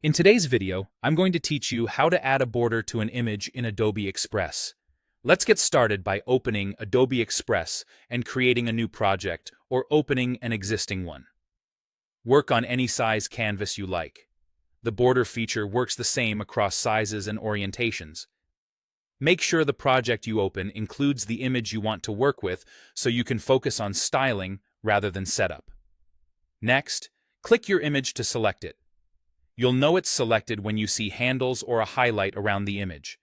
In today's video, I'm going to teach you how to add a border to an image in Adobe Express. Let's get started by opening Adobe Express and creating a new project or opening an existing one. Work on any size canvas you like. The border feature works the same across sizes and orientations. Make sure the project you open includes the image you want to work with so you can focus on styling rather than setup. Next, click your image to select it. You'll know it's selected when you see handles or a highlight around the image.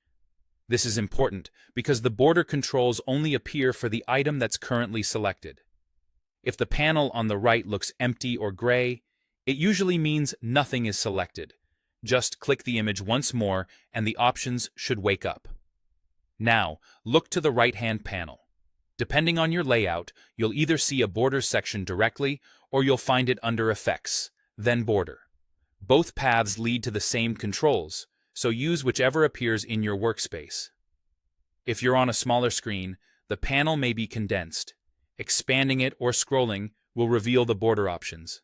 This is important because the border controls only appear for the item that's currently selected. If the panel on the right looks empty or gray, it usually means nothing is selected. Just click the image once more and the options should wake up. Now, look to the right-hand panel. Depending on your layout, you'll either see a border section directly or you'll find it under Effects, then Border. Both paths lead to the same controls, so use whichever appears in your workspace. If you're on a smaller screen, the panel may be condensed. Expanding it or scrolling will reveal the border options.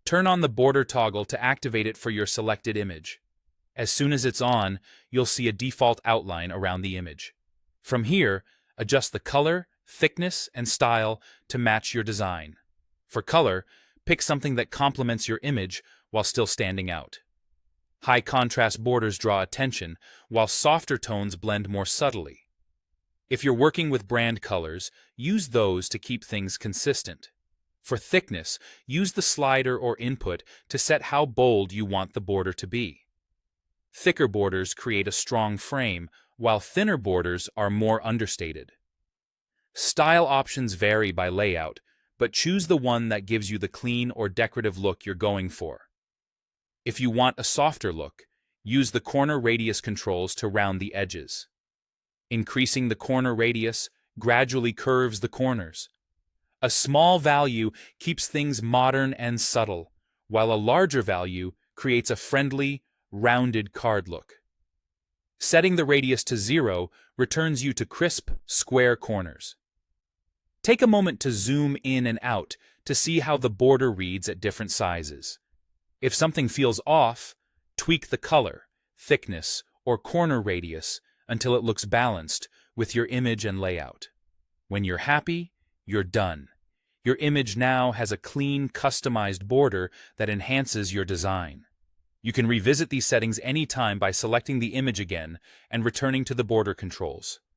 Turn on the border toggle to activate it for your selected image. As soon as it's on, you'll see a default outline around the image. From here, adjust the color, thickness, and style to match your design. For color, pick something that complements your image while still standing out. High contrast borders draw attention, while softer tones blend more subtly. If you're working with brand colors, use those to keep things consistent. For thickness, use the slider or input to set how bold you want the border to be. Thicker borders create a strong frame, while thinner borders are more understated. Style options vary by layout, but choose the one that gives you the clean or decorative look you're going for. If you want a softer look, use the corner radius controls to round the edges. Increasing the corner radius gradually curves the corners. A small value keeps things modern and subtle, while a larger value creates a friendly, rounded card look. Setting the radius to 0 returns you to crisp, square corners. Take a moment to zoom in and out to see how the border reads at different sizes. If something feels off, tweak the color, thickness, or corner radius until it looks balanced with your image and layout. When you're happy, you're done. Your image now has a clean, customized border that enhances your design. You can revisit these settings anytime by selecting the image again and returning to the border controls.